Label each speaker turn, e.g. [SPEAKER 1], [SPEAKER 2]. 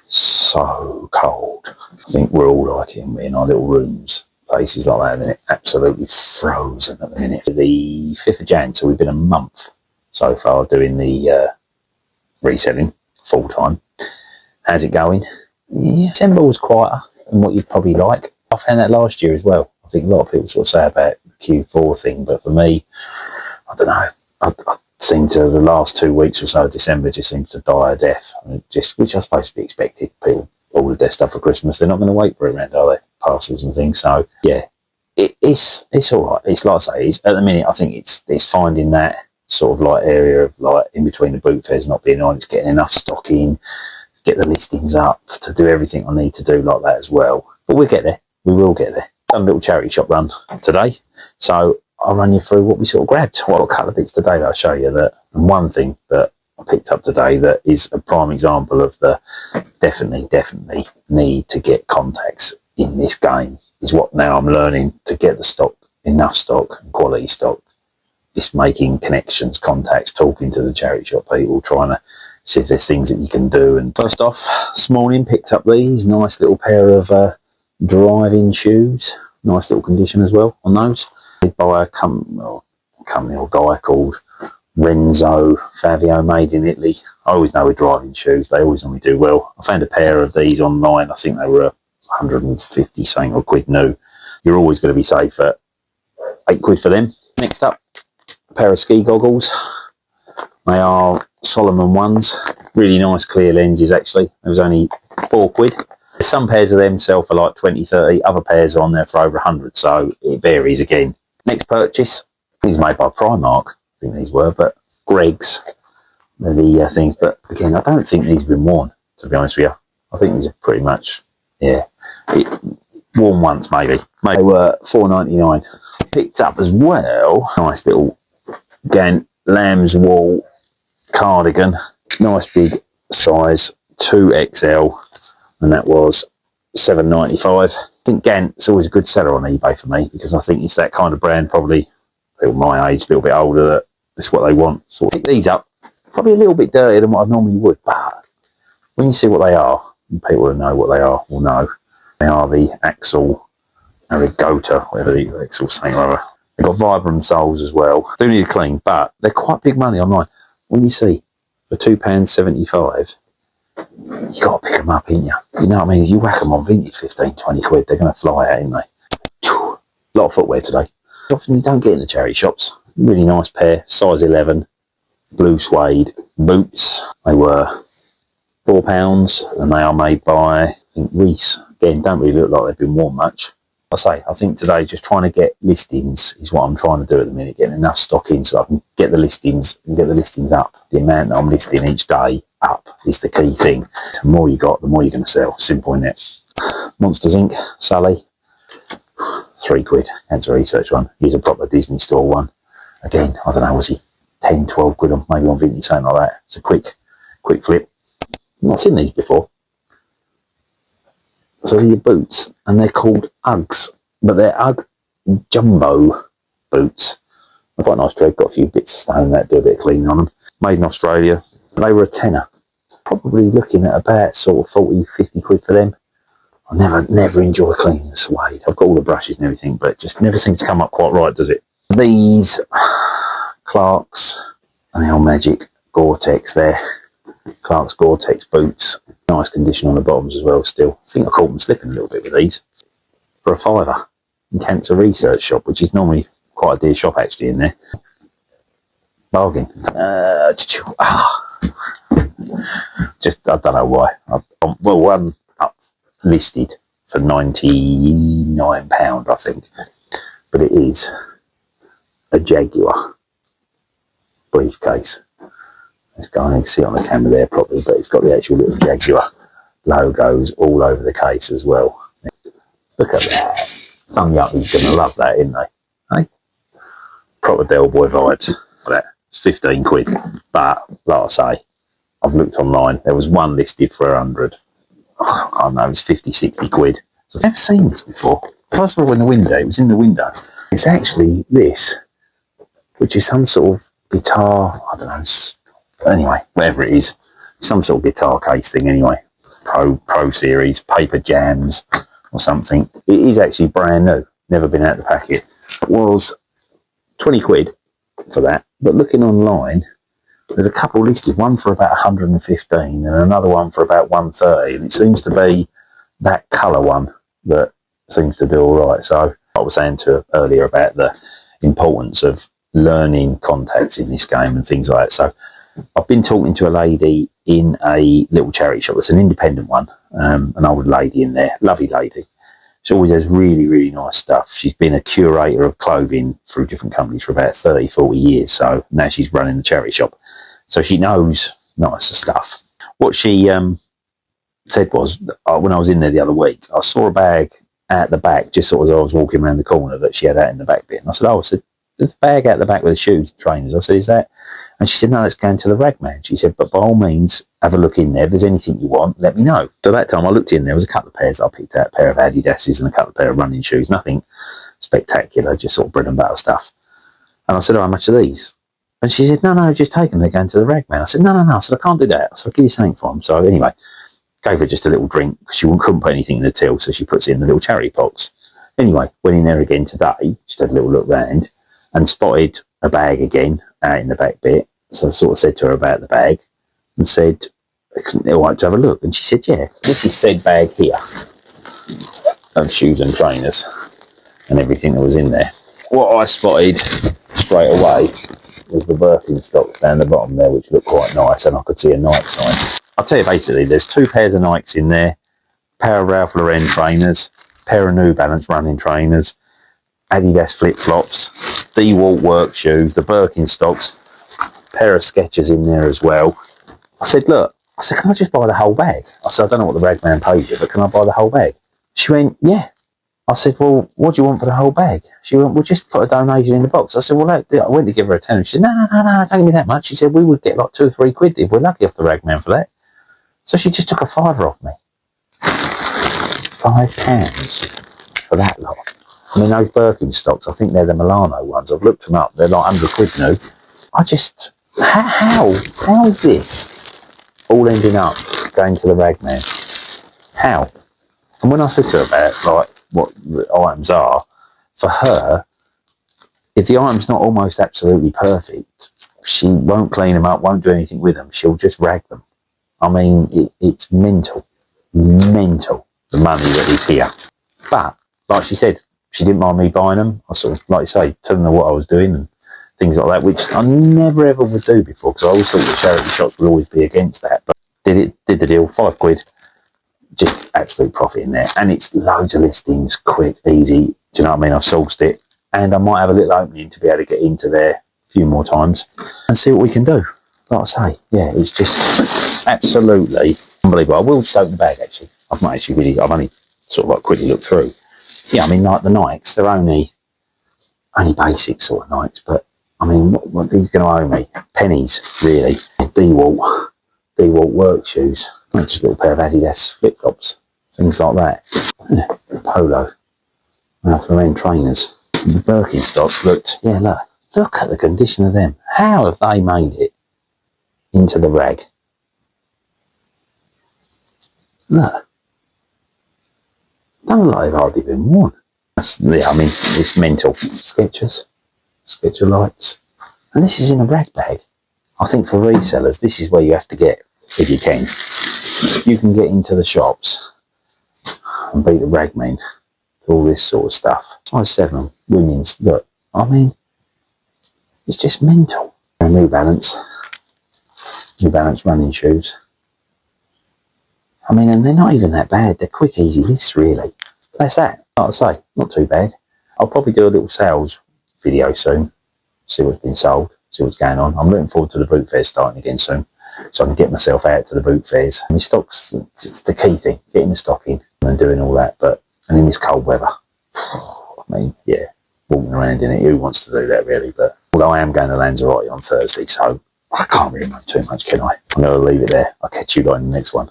[SPEAKER 1] So cold. I think we're all like it in our little rooms, places like that, and it's absolutely frozen at the minute. The 5th of Jan, so we've been a month so far doing the reselling full time. How's it going? Yeah, December was quieter than what you'd probably like. I found that last year as well. I think a lot of people sort of say about the Q4 thing, but for me, I don't know. I seem to, the last 2 weeks or so of December just seems to die a death. I mean, which I suppose to be expected. People ordered their stuff for Christmas. They're not going to wait for it around, are they? Parcels and things. So yeah, it's all right. It's like I say, at the minute I think it's finding that sort of like area of like in between the boot fairs not being on. It's getting enough stock in, get the listings up, to do everything I need to do like that as well. But we'll get there. We will get there. Done a little charity shop run today, so I'll run you through what we sort of grabbed. Well, a couple of bits today that I'll show you that, and one thing that I picked up today that is a prime example of the definitely need to get contacts in this game is what now I'm learning to get the stock, enough stock, and quality stock. It's making connections, contacts, talking to the charity shop people, trying to see if there's things that you can do. And first off, this morning picked up these nice little pair of driving shoes. Nice little condition as well on those. By a company or guy called Renzo Favio, made in Italy. I always know with driving shoes, they always normally do well. I found a pair of these online. I think they were 150 something or quid new. You're always going to be safe at £8 for them. Next up, a pair of ski goggles. They are Solomon ones. Really nice clear lenses actually. It was only £4. Some pairs of them sell for like 20, 30. Other pairs are on there for over 100. So it varies again. Next purchase, these made by Primark, I think these were, but Greggs, they're the things. But again, I don't think these have been worn, to be honest with you. I think these are pretty much, yeah, worn once maybe. They were £4.99. Picked up as well, nice little Gant lamb's wool cardigan, nice big size, 2XL, and that was £7.95. I think Gant's always a good seller on eBay for me because I think it's that kind of brand, probably people my age, a little bit older, that it's what they want. So I pick these up, probably a little bit dirtier than what I normally would, but when you see what they are, and people who know what they are will know. They are the Axel Arigota, whatever the Axel saying, whatever. They've got Vibram soles as well. Do need a clean, but they're quite big money online. When you see for £2.75, you got to pick them up, ain't you? You know what I mean? If you whack them on vintage 15, 20 quid, they're going to fly out, ain't they? A lot of footwear today. Often you don't get in the charity shops. Really nice pair, size 11, blue suede boots. They were £4 and they are made by, I think, Reese. Again, don't really look like they've been worn much. I think today just trying to get listings is what I'm trying to do at the minute, getting enough stock in so I can get the listings and get the listings up. The amount that I'm listing each day up is the key thing. The more you got, the more you're going to sell. Simple in it. Monsters Inc. Sally, £3. Cancer research one. Here's a proper Disney store one. Again, I don't know, was he 10, 12 quid on, maybe on vintage, something like that. It's a quick flip. I've not seen these before. So they're your boots, and they're called Uggs, but they're Ugg Jumbo boots. They're quite nice tread, got a few bits of stone that do a bit of cleaning on them. Made in Australia. They were a tenner. Probably looking at about sort of 40, 50 quid for them. I never enjoy cleaning the suede. I've got all the brushes and everything, but it just never seems to come up quite right, does it? These Clark's and the old Magic Gore-Tex there. Clark's Gore-Tex boots. Nice condition on the bottoms as well still. I think I caught them slipping a little bit with these. For £5 in Cancer Research Shop, which is normally quite a dear shop actually in there. Bargain. Just, I don't know why. Well, one up listed for £99, I think. But it is a Jaguar briefcase. Let's go and see it on the camera there properly, but it's got the actual little Jaguar logos all over the case as well. Look at that. Some yuppie's going to love that, isn't they? Hey? Proper Del Boy vibes. That. It's 15 quid. But, like I say, I've looked online. There was one listed for 100. Oh, I don't know, it's 50, 60 quid. So I've never seen this before. First of all, in the window, it was in the window. It's actually this, which is some sort of guitar, I don't know, anyway, whatever it is. Some sort of guitar case thing anyway. Pro Series, paper jams or something. It is actually brand new, never been out the packet. It was 20 quid for that, but looking online, there's a couple listed, one for about 115 and another one for about 130, and it seems to be that colour one that seems to do all right. So I was saying to her earlier about the importance of learning contacts in this game and things like that. So I've been talking to a lady in a little charity shop. It's an independent one, an old lady in there, lovely lady. She always has really, really nice stuff. She's been a curator of clothing through different companies for about 30, 40 years. So now she's running the charity shop. So she knows nicer stuff. What she said was, when I was in there the other week, I saw a bag at the back, just sort of as I was walking around the corner, that she had out in the back bit. And I said, there's a bag out the back with the shoes, trainers. I said, is that? And she said, no, it's going to the rag man. She said, but by all means, have a look in there. If there's anything you want, let me know. So that time I looked in, there was a couple of pairs I picked out, a pair of Adidas's and a couple of pair of running shoes. Nothing spectacular, just sort of bread and butter stuff. And I said, oh, how much are these? And she said, no, just take them. They're going to the rag man. I said, no. I said, I can't do that. So I'll give you something for them. So anyway, gave her just a little drink because she couldn't put anything in the till, so she puts it in the little charity box. Anyway, went in there again today, just had a little look round and spotted a bag again out in the back bit. So I sort of said to her about the bag and said, all right to have a look. And she said, yeah, this is said bag here of shoes and trainers and everything that was in there. What I spotted straight away was the Birkenstocks down the bottom there, which looked quite nice, and I could see a Nike sign. I'll tell you basically, there's 2 pairs of Nikes in there, pair of Ralph Lauren trainers, pair of New Balance running trainers, Adidas flip-flops, DeWalt work shoes, the Birkenstocks, pair of Skechers in there as well. I said, look, can I just buy the whole bag? I said, I don't know what the rag man pays you, but can I buy the whole bag? She went, yeah. I said, well, what do you want for the whole bag? She went, well, just put a donation in the box. I said, well, I went to give her a tenner. She said, no, don't give me that much. She said, we would get like 2 or 3 quid if we're lucky off the rag man for that. So she just took a £5 off me. £5 for that lot. I mean, those Birkenstocks, I think they're the Milano ones. I've looked them up. They're like 100 quid new. I just, how is this all ending up going to the rag man? How? And when I said to her about like what the items are, for her, if the item's not almost absolutely perfect, she won't clean them up, won't do anything with them. She'll just rag them. I mean, it's mental, the money that is here. But like she said, she didn't mind me buying them. I sort of, like you say, telling her what I was doing and things like that, which I never ever would do before, because I always thought the charity shops would always be against that. But did the deal, 5 quid. Just absolute profit in there, and it's loads of listings, quick, easy. Do you know what I mean? I've sourced it, and I might have a little opening to be able to get into there a few more times and see what we can do. Like I say, yeah, it's just absolutely unbelievable. I will just open the bag actually. I've only sort of like quickly looked through. Yeah, I mean, like the Nikes, they're only basic sort of Nikes, but I mean, what are these going to owe me? Pennies, really. DeWalt work shoes. Just a little pair of Adidas flip-flops, things like that. Yeah, Polo, Ralph Lauren trainers. The Birkenstocks look at the condition of them. How have they made it into the rag? Look. Don't look like they've hardly been worn. I mean, it's mental. Skechers, Sketcher lights. And this is in a rag bag. I think for resellers, this is where you have to get, if you can. You can get into the shops and beat the ragmen for all this sort of stuff. Size 7, women's, look, I mean, it's just mental. New Balance running shoes. I mean, and they're not even that bad. They're quick, easy lists, really. That's that. Like I say, not too bad. I'll probably do a little sales video soon, see what's been sold, see what's going on. I'm looking forward to the boot fair starting again soon, so I can get myself out to the boot fairs. I mean, stocks, it's the key thing, getting the stock in and doing all that. And in this cold weather, I mean, yeah, walking around in it, who wants to do that really? But although I am going to Lanzarote on Thursday, so I can't really know too much, can I? I'm going to leave it there. I'll catch you guys in the next one.